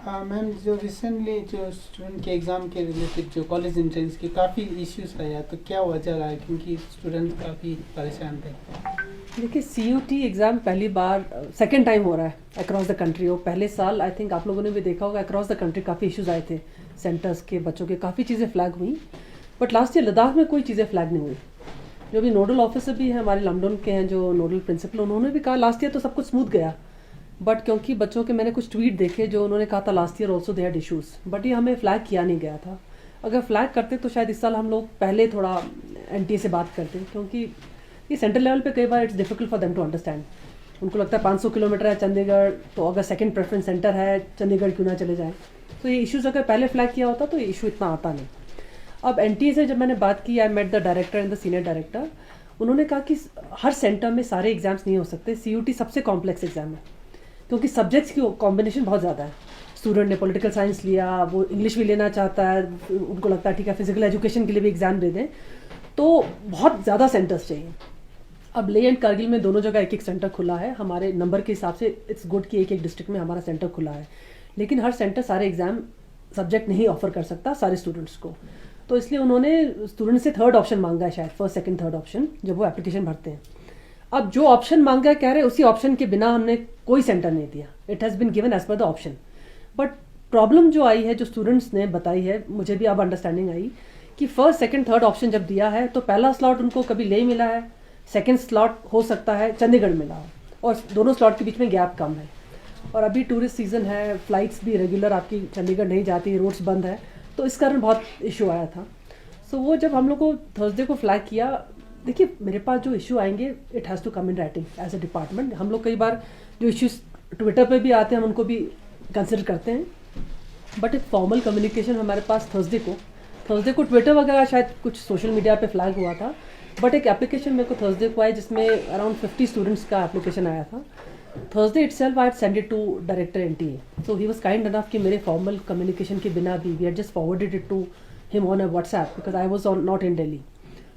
Ma'am जो recently जो student के एग्ज़ाम के रिलेटेड जो कॉलेज एंट्रेंस के काफ़ी इश्यूज आया, तो क्या वजह रहा है, क्योंकि स्टूडेंट काफ़ी परेशान थे। देखिए CUT एग्ज़ाम पहली बार सेकेंड टाइम हो रहा है अक्रॉस द कंट्री। और पहले साल आई थिंक आप लोगों ने भी देखा होगा अक्रॉस द कंट्री काफ़ी इश्यूज आए थे, सेंटर्स के बच्चों के काफ़ी चीज़ें फ्लैग हुई। बट लास्ट ईयर लद्दाख में कोई चीज़ें फ्लैग नहीं हुई। जो भी नोडल ऑफिसर भी हैं हमारे लमडोन के हैं, जो नोडल प्रिंसिपल, उन्होंने भी कहा लास्ट ईयर तो सब कुछ स्मूथ गया। बट क्योंकि बच्चों के मैंने कुछ ट्वीट देखे जो उन्होंने कहा था last year also they had issues, but ये हमें फ्लैग किया नहीं गया था। अगर फ्लैग करते तो शायद इस साल हम लोग पहले थोड़ा NTA से बात करते, क्योंकि ये सेंट्रल लेवल पे कई बार it's difficult for them to understand. उनको लगता है 500 किलोमीटर है चंडीगढ़, तो अगर सेकंड प्रेफरेंस सेंटर है चंडीगढ़ क्यों ना चले जाएं। तो ये इश्यूज़ अगर पहले फ्लैग किया होता तो ये इशू इतना आता नहीं। अब NTA से जब मैंने बात की, I met the director and the senior director, उन्होंने कहा कि हर सेंटर में सारे एग्जाम्स नहीं हो सकते। CUT सबसे कॉम्प्लेक्स एग्जाम है क्योंकि सब्जेक्ट्स की कॉम्बिनेशन बहुत ज़्यादा है। स्टूडेंट ने पॉलिटिकल साइंस लिया, वो इंग्लिश भी लेना चाहता है, उनको लगता है ठीक है फिजिकल एजुकेशन के लिए भी एग्ज़ाम दे दें, तो बहुत ज़्यादा सेंटर्स चाहिए। अब लेह एंड कारगिल में दोनों जगह एक एक सेंटर खुला है। हमारे नंबर के हिसाब से इट्स गुड कि एक एक डिस्ट्रिक्ट में हमारा सेंटर खुला है, लेकिन हर सेंटर सारे एग्ज़ाम सब्जेक्ट नहीं ऑफर कर सकता सारे स्टूडेंट्स को। तो इसलिए उन्होंने स्टूडेंट से थर्ड ऑप्शन मांगा है, शायद फर्स्ट सेकंड थर्ड ऑप्शन, जब वो एप्लीकेशन भरते हैं। अब जो ऑप्शन मांगा है कह रहे उसी ऑप्शन के बिना हमने कोई सेंटर नहीं दिया। It has been given as per the option. But problem जो आई है, जो स्टूडेंट्स ने बताई है, मुझे भी अब अंडरस्टैंडिंग आई कि फर्स्ट सेकंड थर्ड ऑप्शन जब दिया है तो पहला स्लॉट उनको कभी ले मिला है, सेकंड स्लॉट हो सकता है चंडीगढ़ मिला हो, और दोनों स्लॉट के बीच में गैप कम है। और अभी टूरिस्ट सीज़न है, फ्लाइट्स भी रेगुलर आपकी चंडीगढ़ नहीं जाती, रोड्स बंद है, तो इस कारण बहुत इशू आया था। सो वो जब हम लोग को थर्सडे को फ्लैग किया, देखिए मेरे पास जो इशू आएंगे it has to come in writing as a department. हम लोग कई बार जो इश्यूज ट्विटर पे भी आते हैं हम उनको भी कंसिडर करते हैं, बट एक फॉर्मल कम्युनिकेशन हमारे पास थर्सडे को ट्विटर वगैरह शायद कुछ सोशल मीडिया पे फ्लैग हुआ था, बट एक एप्लीकेशन मेरे को थर्सडे को आया जिसमें अराउंड 50 स्टूडेंट्स का एप्लीकेशन आया था। Thursday itself I had send it to director NTA, so he was kind enough कि मेरे फॉर्मल कम्युनिकेशन के बिना भी we had just forwarded it to him on a WhatsApp because I was not in Delhi.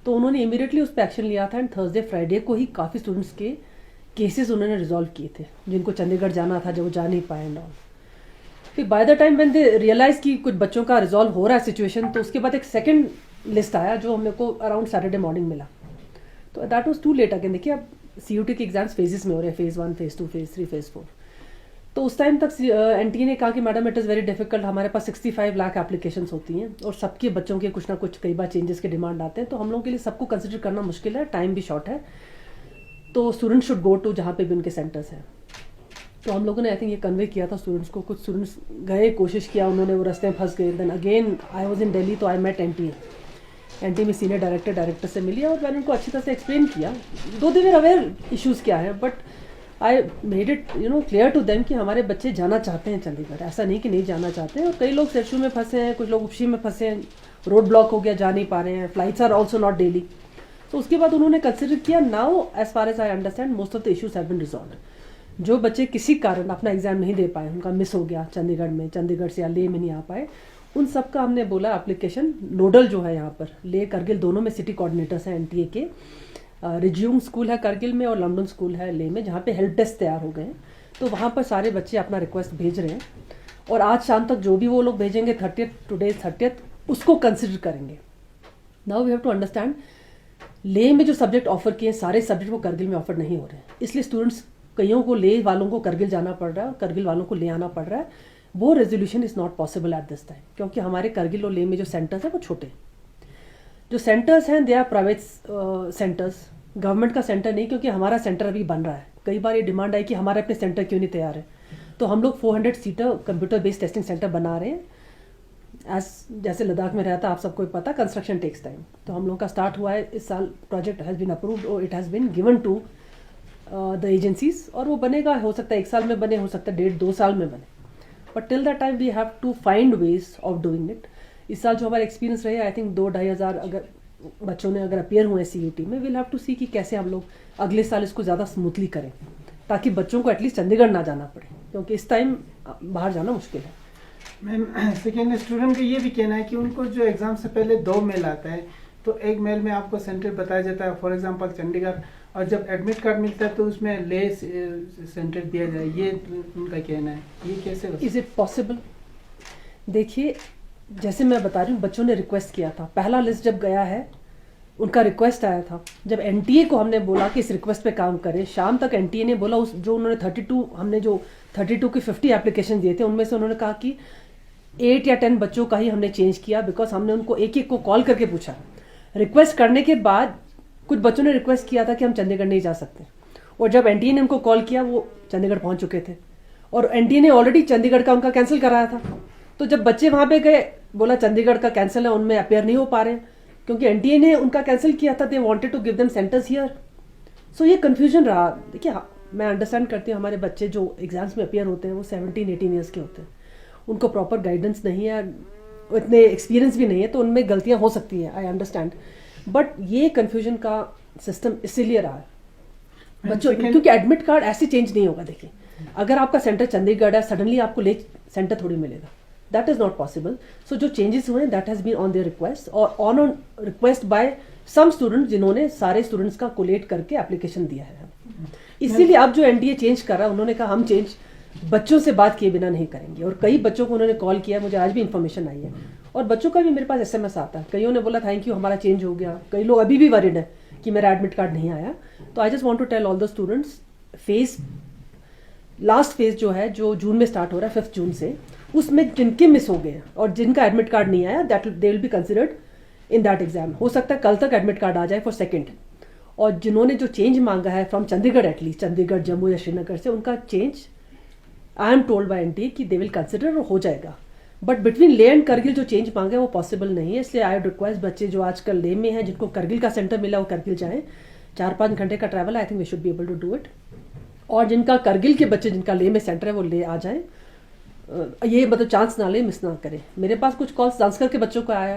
तो उन्होंने immediately उस पर action लिया था एंड थर्सडे फ्राइडे को ही काफ़ी स्टूडेंट्स के केसेस उन्होंने रिजॉल्व किए थे जिनको चंडीगढ़ जाना था, जो वो जा नहीं पाए एंड ऑल। फिर by the time when they realize कि कुछ बच्चों का रिजॉल्व हो रहा है सिचुएशन, तो उसके बाद एक सेकंड लिस्ट आया जो मेरे को अराउंड सैटरडे मॉर्निंग मिला। तो that was too late again. देखिए अब CUT के एग्जाम्स फेजेस में हो रहे हैं, फेज़ 1, फेज़ 2, फेज़ 3, फेज़ 4। तो उस टाइम तक NTA ने कहा कि madam it is very difficult, हमारे पास 65 लाख एप्लीकेशंस होती हैं और सबके बच्चों के कुछ ना कुछ कई बार चेंजेस के डिमांड आते हैं, तो हम लोगों के लिए सबको कंसिडर करना मुश्किल है, टाइम भी शॉर्ट है, तो स्टूडेंट शुड गो टू जहाँ पे भी उनके सेंटर्स हैं। तो हम लोगों ने आई थिंक ये कन्वे किया था स्टूडेंट्स को। कुछ स्टूडेंट्स गए, कोशिश किया, उन्होंने वो रास्ते में फंस गए। Then again I was in Delhi, तो आई मेट NTA में सीनियर डायरेक्टर से मिली और मैंने उनको अच्छी तरह से एक्सप्लेन किया, दो दे वर अवेयर इश्यूज़ क्या है, but I made it clear to them कि हमारे बच्चे जाना चाहते हैं चंडीगढ़, ऐसा नहीं कि नहीं जाना चाहते हैं। और कई लोग सेरशू में फंसे हैं, कुछ लोग उपशी में फंसे हैं, रोड ब्लॉक हो गया, जा नहीं पा रहे हैं, flights are also not daily. तो उसके बाद उन्होंने कंसिडर किया, now as far as I understand most of the issues have been resolve. जो बच्चे किसी कारण अपना एग्जाम नहीं दे पाए, उनका मिस हो गया चंडीगढ़ में, चंडीगढ़ से या लेह में नहीं आ पाए, उन सब का हमने बोला एप्लीकेशन नोडल जो है यहाँ पर लेह करगिल दोनों में सिटी कोऑर्डिनेटर्स हैं NTA के। रिज्यूम स्कूल है करगिल में और लमडन स्कूल है लेह में, जहाँ पे हेल्प डेस्क तैयार हो गए हैं। तो वहाँ पर सारे बच्चे अपना रिक्वेस्ट भेज रहे हैं और आज शाम तक जो भी वो लोग भेजेंगे 30th, टुडे 30th, उसको कंसिडर करेंगे। Now we have to understand, Leh में जो सब्जेक्ट ऑफर किए सारे सब्जेक्ट वो करगिल में ऑफर नहीं हो रहे हैं, इसलिए स्टूडेंट्स कईयों को लेह वालों को करगिल जाना पड़ रहा है और करगिल वालों को ले आना पड़ रहा है। वो resolution is not possible at this time, क्योंकि हमारे करगिल और लेह में जो सेंटर्स हैं वो छोटे, जो सेंटर्स हैं they are private centres, government का सेंटर नहीं, क्योंकि हमारा सेंटर अभी बन रहा है। कई बार ये डिमांड आई कि हमारे अपने सेंटर क्यों नहीं तैयार है, तो हम लोग 400 seater computer based testing centre बना रहे हैं। जैसे लद्दाख में रहता आप सबको पता, कंस्ट्रक्शन टेक्स टाइम, तो हम लोग का स्टार्ट हुआ है इस साल। प्रोजेक्ट हैज़ बीन अप्रूव्ड और it has been given to the agencies, और वो बनेगा, हो सकता है 1 साल में बने, हो सकता है 1.5-2 साल में बने, but till that time we have to find ways of doing it. इस साल जो हमारा एक्सपीरियंस रहे, आई थिंक 2-2.5 हज़ार अगर बच्चों ने अगर अपेयर हुए CUT में, विल हैव टू सी कि कैसे हम लोग अगले साल इसको ज़्यादा स्मूथली करें, ताकि बच्चों को एटलीस्ट चंडीगढ़ ना जाना पड़े, क्योंकि इस टाइम बाहर जाना मुश्किल है। मैम सेकेंड स्टूडेंट का ये भी कहना है कि उनको जो एग्ज़ाम से पहले 2 मेल आता है, तो एक मेल में आपको सेंटर बताया जाता है, फॉर एग्जांपल चंडीगढ़, और जब एडमिट कार्ड मिलता है तो उसमें ले सेंटर दिया जाए, ये उनका कहना है। ये कैसे इज़ इट पॉसिबल? देखिए, जैसे मैं बता रही हूँ, बच्चों ने रिक्वेस्ट किया था, पहला लिस्ट जब गया है उनका रिक्वेस्ट आया था, जब एनटीए को हमने बोला कि इस रिक्वेस्ट पे काम करें, शाम तक एनटीए ने बोला उस जो उन्होंने 32 हमने जो 32 की 50 एप्लीकेशन दिए थे उनमें से उन्होंने कहा कि 8 या 10 बच्चों का ही हमने चेंज किया, बिकॉज हमने उनको एक एक को कॉल करके पूछा। रिक्वेस्ट करने के बाद कुछ बच्चों ने रिक्वेस्ट किया था कि हम चंडीगढ़ नहीं जा सकते, और जब एनटीए ने उनको कॉल किया वो चंडीगढ़ पहुंच चुके थे, और एनटीए ने ऑलरेडी चंडीगढ़ का उनका कैंसिल कराया था। तो जब बच्चे वहां पे गए, बोला चंडीगढ़ का कैंसिल है, उनमें अपेयर नहीं हो पा रहे हैं क्योंकि एनटीए ने उनका कैंसिल किया था। They wanted to give them centres here. So ये कंफ्यूजन रहा। देखिए, मैं अंडरस्टैंड करती हूँ, हमारे बच्चे जो एग्जाम्स में अपेयर होते हैं वो 17-18 ईयर्स के होते हैं, उनको प्रॉपर गाइडेंस नहीं है, इतने एक्सपीरियंस भी नहीं है, तो उनमें गलतियां हो सकती हैं, आई अंडरस्टैंड। बट ये कन्फ्यूजन का सिस्टम इसीलिए रहा है बच्चों, क्योंकि एडमिट कार्ड ऐसे चेंज नहीं होगा। देखिए, अगर आपका सेंटर चंडीगढ़ है, सडनली आपको ले सेंटर थोड़ी मिलेगा, that is not possible. So जो चेंजेस हुए हैं that has been on their request, और on request by some students जिन्होंने सारे स्टूडेंट्स का कोलेट करके एप्लीकेशन दिया है। इसीलिए अब जो एनडीए चेंज कर रहा है, उन्होंने कहा हम चेंज बच्चों से बात किए बिना नहीं करेंगे, और कई बच्चों को उन्होंने कॉल किया, मुझे आज भी इन्फॉर्मेशन आई है, और बच्चों का भी मेरे पास एसएमएस आता है, कईयों ने बोला थैंक यू हमारा चेंज हो गया, कई लोग अभी भी वरीड है कि मेरा एडमिट कार्ड नहीं आया। तो I just want to tell all the students, phase last phase जो है, जो जून में स्टार्ट हो रहा है 5 जून से, उसमें जिनके मिस हो गए और जिनका एडमिट कार्ड नहीं आया, that they will be considered in that exam. हो सकता है कल तक एडमिट कार्ड आ जाए फॉर सेकेंड, और जिन्होंने जो चेंज मांगा है फ्रॉम चंडीगढ़, एटलीस्ट चंडीगढ़, जम्मू या श्रीनगर से, उनका change I am told by NTA कि दे विल कंसिडर, हो जाएगा। बट बिटवीन ले एंड करगिल जो चेंज मांगा है वो पॉसिबल नहीं है, इसलिए आई रिक्वेस्ट बच्चे जो आजकल ले में हैं, जिनको करगिल का सेंटर मिला वो करगिल जाएं। 4-5 घंटे का travel, I think we should be able to do it. और जिनका करगिल के बच्चे, जिनका ले में सेंटर है, वो ले आ जाएं। ये मतलब चांस ना ले, मिस ना करें। मेरे पास कुछ कॉल्स जांसकर के बच्चों को आया।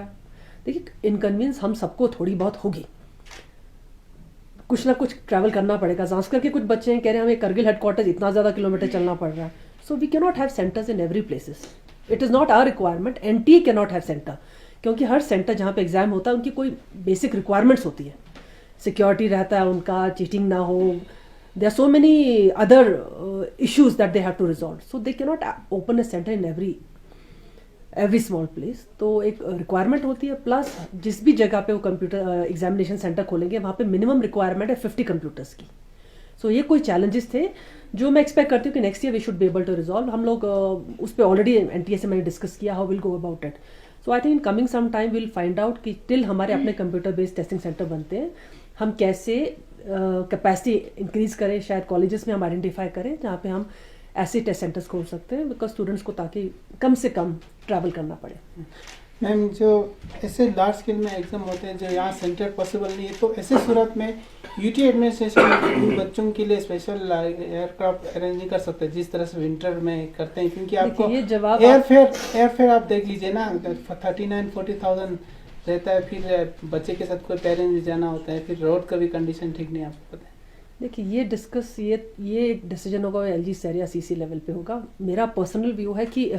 देखिए, इनकन्वीनियंस हम सबको थोड़ी बहुत होगी, कुछ ना कुछ ट्रैवल करना पड़ेगा। जांसकर के कुछ बच्चे हैं, कह रहे हैं हमें करगिल हेडक्वार्टर्स इतना ज़्यादा किलोमीटर चलना पड़ रहा है। So we can not have centres in every places, it is not our requirement. NTA can not have centre, क्योंकि हर सेंटर जहाँ पे एग्जाम होता है उनकी कोई बेसिक रिक्वायरमेंट्स होती है, सिक्योरिटी रहता है उनका, चीटिंग ना हो, there are so many other issues that they have to resolve, so they cannot open a center in every small place। तो एक रिक्वायरमेंट होती है, प्लस जिस भी जगह पे वो कंप्यूटर एग्जामिनेशन सेंटर खोलेंगे वहाँ पे मिनिमम रिक्वायरमेंट है 50 कंप्यूटर्स की। सो ये कोई चैलेंजेस थे जो मैं एक्सपेक्ट करती हूँ कि next year we should be able to resolve. हम लोग उस पर ऑलरेडी एनटीए से मैंने डिस्कस किया how will go about it. So I think in coming some time will find out कि टिल हमारे अपने कंप्यूटर बेस्ड टेस्टिंग सेंटर बनते हैं, हम कैसे कैपेसिटी इंक्रीज करें, शायद कॉलेजेस में हम आइडेंटिफाई करें जहाँ पे हम ऐसे टेस्ट सेंटर्स खोल सकते हैं, बिकॉज स्टूडेंट्स को ताकि कम से कम ट्रैवल करना पड़े। मैम, जो ऐसे लार्ज स्केल में एग्जाम होते हैं जो यहाँ सेंटर पॉसिबल नहीं है, तो ऐसे सूरत में यूटी एडमिनिस्ट्रेशन बच्चों के लिए स्पेशल एयरक्राफ्ट अरेंज नहीं कर सकते जिस तरह से विंटर में करते हैं? क्योंकि आपको ये जवाब एयरफेयर आप देख लीजिए ना, 39-40,000 रहता है, फिर बच्चे के साथ कोई पेरेंट्स भी जाना होता है, फिर रोड का भी कंडीशन ठीक नहीं, आपको पता है। देखिए, ये एक डिसीजन होगा एलजी सर या सीसी लेवल पे होगा। मेरा पर्सनल व्यू है कि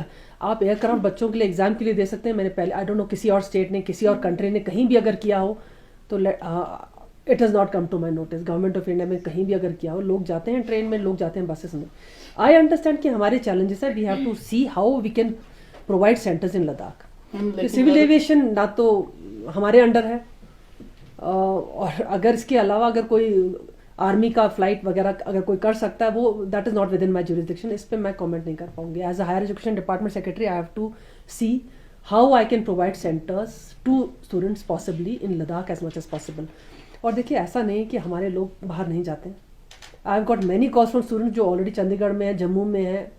आप एयरक्राफ्ट बच्चों के लिए एग्जाम के लिए दे सकते हैं। मैंने पहले, आई डोंट नो, किसी और स्टेट ने, किसी और कंट्री ने कहीं भी अगर किया हो तो it has not come to my notice. Government of India में कहीं भी अगर किया हो, लोग जाते हैं ट्रेन में, लोग जाते हैं बसेस में। आई अंडरस्टैंड कि हमारे चैलेंजेस है, we have to see how we can provide centres in Ladakh. Civil aviation ना तो हमारे अंडर है, और अगर इसके अलावा अगर कोई आर्मी का फ्लाइट वगैरह अगर कोई कर सकता है, वो that is not within my jurisdiction. इस पर मैं कमेंट नहीं कर पाऊंगी। As a higher education department secretary I have to see how I can provide centres to students possibly in Ladakh as much as possible. और देखिए, ऐसा नहीं कि हमारे लोग बाहर नहीं जाते हैं। I have got many calls from students जो ऑलरेडी चंडीगढ़ में है, जम्मू में है,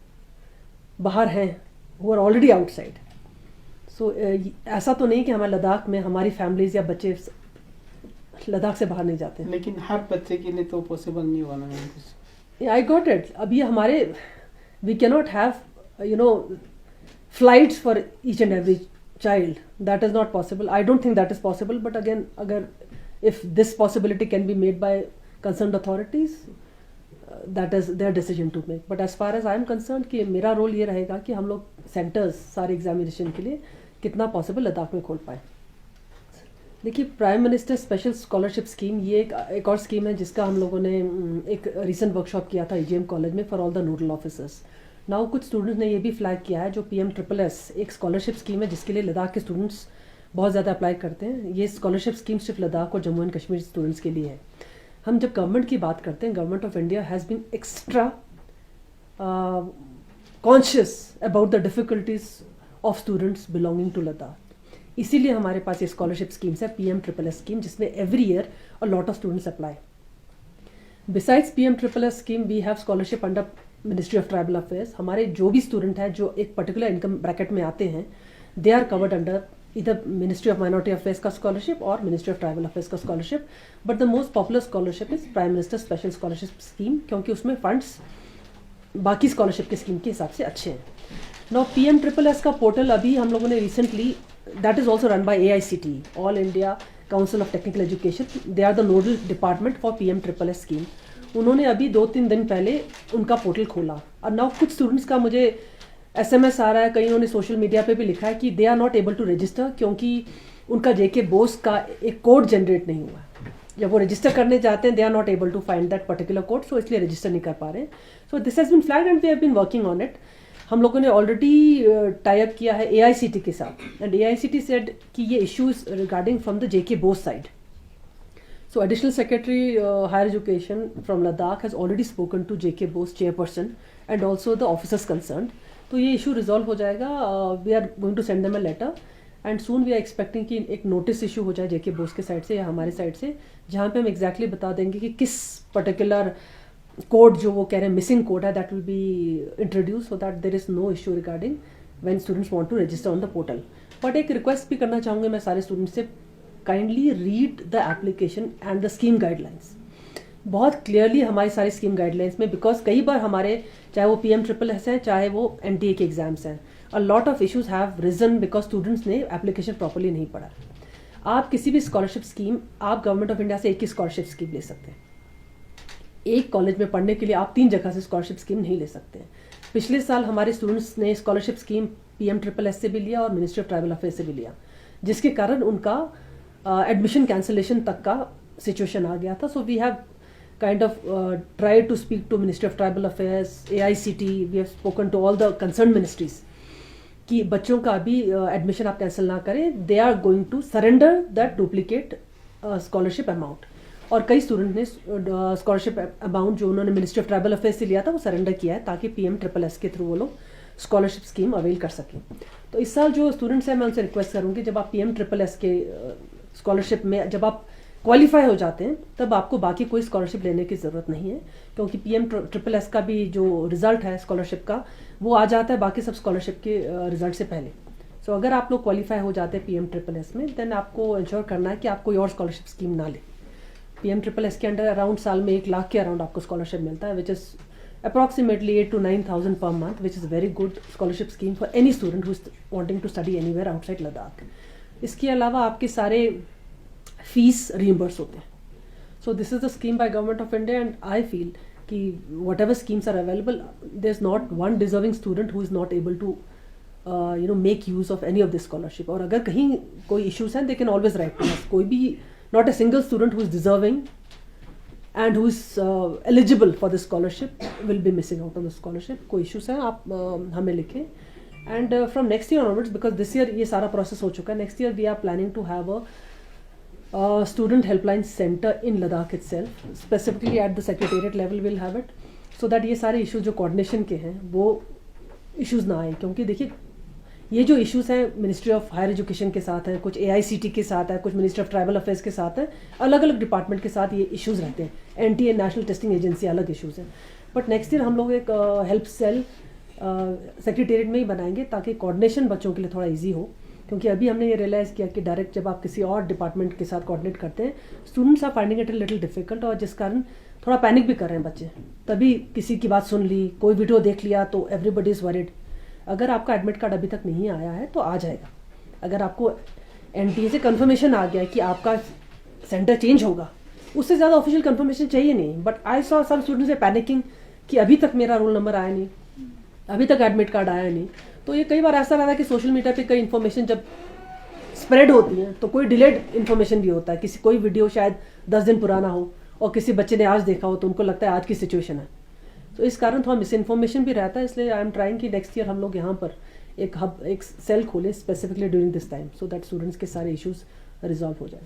बाहर हैं, हु आर ऑलरेडी आउटसाइड। सो ऐसा तो नहीं कि हमारे लद्दाख में हमारी फैमिलीज या बच्चे लद्दाख से बाहर नहीं जाते, लेकिन हर बच्चे के लिए तो पॉसिबल नहीं हुआ ना। I got it. अभी हमारे we can not have flights for each and every child, that is not possible. I don't think that is possible, but again, अगर if this possibility can be made by concerned authorities, that is their decision to make. But as far as I am concern कि मेरा role ये रहेगा कि हम लोग centres सारे examination के लिए कितना पॉसिबल लद्दाख में खोल पाए। देखिए, prime minister special scholarship scheme, ये एक और स्कीम है जिसका हम लोगों ने एक रिसेंट वर्कशॉप किया था ईजीएम कॉलेज में for all the nodal officers. Now कुछ स्टूडेंट्स ने ये भी फ्लैग किया है, जो PMSSS एक स्कॉलरशिप स्कीम है जिसके लिए लद्दाख के स्टूडेंट्स बहुत ज़्यादा अप्लाई करते हैं। ये स्कॉलरशिप स्कीम सिर्फ लद्दाख और जम्मू एंड कश्मीर स्टूडेंट्स के लिए है। हम जब गवर्नमेंट की बात करते हैं, government of India has been extra conscious about the difficulties of students belonging to Ladakh. इसीलिए हमारे पास ये स्कॉलरशिप स्कीम्स है, PMSSS स्कीम, जिसमें every year a lot of students apply. Besides PMSSS scheme we have scholarship under ministry of tribal affairs. हमारे जो भी student हैं जो एक पर्टिकुलर इनकम ब्रैकेट में आते हैं, दे आर कवर्ड अंडर इधर मिनिस्ट्री ऑफ माइनॉरिटी अफेयर्स का स्कॉलरशिप और मिनिस्ट्री ऑफ ट्राइबल अफेयर्स का scholarship. But the most popular scholarship is prime minister special scholarship scheme, क्योंकि उसमें फंड्स बाकी स्कॉलरशिप के स्कीम के हिसाब से अच्छे हैं। नाउ PMSSS का पोर्टल अभी हम लोगों ने recently, that is also run by AICTE, all India council of technical education, they are the nodal department for PMSSS scheme. उन्होंने अभी 2-3 दिन पहले उनका पोर्टल खोला। और नाउ कुछ स्टूडेंट्स का मुझे SMS आ रहा है, कहीं उन्होंने सोशल मीडिया पे भी लिखा है कि they are not able to register, क्योंकि उनका JK बोस का एक कोड जनरेट नहीं हुआ है। जब वो रजिस्टर करने जाते हैं, they are not able to find that particular code, so इसलिए रजिस्टर नहीं कर पा रहे हैं। So this has been flagged and we have been working on it. हम लोगों ने ऑलरेडी टाई अप किया है AICTE के साथ, एंड AICTE सेड कि ये issues regarding from the JK Bose side. So additional secretary higher education from Ladakh has already spoken to JK Bose chairperson and also the officers concerned. तो ये issue resolve हो जाएगा। We are going to send them a letter and soon we are expecting कि एक notice issue हो जाए JK Bose के side से या हमारे साइड से, जहाँ पे हम exactly बता देंगे कि किस particular code जो वो कह रहे हैं missing code है, that will be introduced so that there is no issue regarding when students want to register on the portal. But एक request भी करना चाहूँगी मैं सारे students से, kindly read the application and the scheme guidelines. बहुत clearly हमारी सारी स्कीम गाइडलाइंस में, बिकॉज कई बार हमारे चाहे वो PMSSS हैं चाहे वो NTA के एग्जाम्स हैं, a lot of issues have risen because students ने एप्लीकेशन प्रॉपर्ली नहीं पढ़ा। आप किसी भी स्कॉलरशिप स्कीम, आप गवर्नमेंट ऑफ इंडिया से एक ही स्कॉलरशिप स्कीम ले सकते हैं। एक कॉलेज में पढ़ने के लिए आप 3 जगह से स्कॉलरशिप स्कीम नहीं ले सकते हैं। पिछले साल हमारे स्टूडेंट्स ने स्कॉलरशिप स्कीम PMSSS से भी लिया और मिनिस्ट्री ऑफ ट्राइबल अफेयर्स से भी लिया, जिसके कारण उनका एडमिशन कैंसिलेशन तक का सिचुएशन आ गया था। So we have kind of try to speak to ministry of tribal affairs, AICTE, we have spoken to all the concern ministries कि बच्चों का अभी एडमिशन आप कैंसिल ना करें, they are going to surrender that duplicate scholarship amount. और कई student ने स्कॉलरशिप अमाउंट जो उन्होंने मिनिस्ट्री ऑफ ट्राइबल अफेयर्स से लिया था वो सरेंडर किया है, ताकि PMSSS के थ्रू वो लोग स्कॉलरशिप स्कीम अवेल कर सकें। तो इस साल जो स्टूडेंट्स हैं, मैं उनसे रिक्वेस्ट करूँगी, जब आप PMSSS के स्कॉलरशिप में जब आप क्वालिफाई हो जाते हैं, तब आपको बाकी कोई स्कॉलरशिप लेने की ज़रूरत नहीं है, क्योंकि PMSSS का भी जो रिजल्ट है स्कॉलरशिप का, वो आ जाता है बाकी सब स्कॉलरशिप के रिजल्ट से पहले। सो अगर आप लोग क्वालिफाई हो जाते हैं PMSSS में, देन आपको इंश्योर करना है कि आप कोई और स्कॉलरशिप स्कीम ना लें। PMSSS के अंडर अराउंड साल में 1 लाख के अराउंड आपको स्कॉलरशिप मिलता है, which is approximately 8,000 to 9,000 per month, which is a very good scholarship scheme for any student who is wanting to study anywhere outside Ladakh. इसके अलावा आपके सारे फीस reimburse होते हैं। So this is the scheme by Government of India, and I feel कि whatever schemes are available, there's not one deserving student who is not able to make use of any of this scholarship. और अगर कहीं कोई issues हैं, they can always write to us. कोई भी, not a single student who is deserving and who is eligible for the scholarship will be missing out on the scholarship. कोई issues हैं आप हमें लिखें, and from next year onwards, because this year ये सारा process हो चुका है, next year we are planning to have a student helpline center in Ladakh itself, specifically at the secretariat level we'll have it, so that ये सारे issues जो coordination के हैं वो issues ना आए। क्योंकि देखिए ये जो इश्यूज हैं मिनिस्ट्री ऑफ हायर एजुकेशन के साथ हैं, कुछ AICTE के साथ है, कुछ मिनिस्ट्री ऑफ ट्राइबल अफेयर्स के साथ है, अलग अलग डिपार्टमेंट के साथ ये इश्यूज रहते हैं। NTA नेशनल टेस्टिंग एजेंसी अलग इश्यूज हैं, बट नेक्स्ट ईयर हम लोग एक हेल्प सेल सेक्रेटेरिएट में ही बनाएंगे, ताकि कोऑर्डिनेशन बच्चों के लिए थोड़ा ईजी हो। क्योंकि अभी हमने ये रियलाइज़ किया कि डायरेक्ट जब आप किसी और डिपार्टमेंट के साथ कोऑर्डिनेट करते हैं, students are finding it a little difficult, और जिस कारण थोड़ा पैनिक भी कर रहे हैं बच्चे। तभी किसी की बात सुन ली, कोई वीडियो देख लिया तो एवरीबडी इज़ वरीड। अगर आपका एडमिट कार्ड अभी तक नहीं आया है तो आ जाएगा। अगर आपको NTA से कंफर्मेशन आ गया है कि आपका सेंटर चेंज होगा, उससे ज़्यादा ऑफिशियल कंफर्मेशन चाहिए नहीं। But I saw some students से पैनिकिंग कि अभी तक मेरा रोल नंबर आया नहीं, अभी तक एडमिट कार्ड आया नहीं। तो ये कई बार ऐसा रहता है कि सोशल मीडिया पे कई इन्फॉर्मेशन जब स्प्रेड होती है तो कोई डिलेड इन्फॉर्मेशन भी होता है। किसी कोई वीडियो शायद 10 दिन पुराना हो और किसी बच्चे ने आज देखा हो तो उनको लगता है आज की सिचुएशन है। तो इस कारण थोड़ा मिस इन्फॉर्मेशन भी रहता है, इसलिए आई एम ट्राइंग कि नेक्स्ट ईयर हम लोग यहाँ पर एक हब एक सेल खोलें specifically during this time, so that students के सारे इश्यूज रिजॉल्व हो जाए।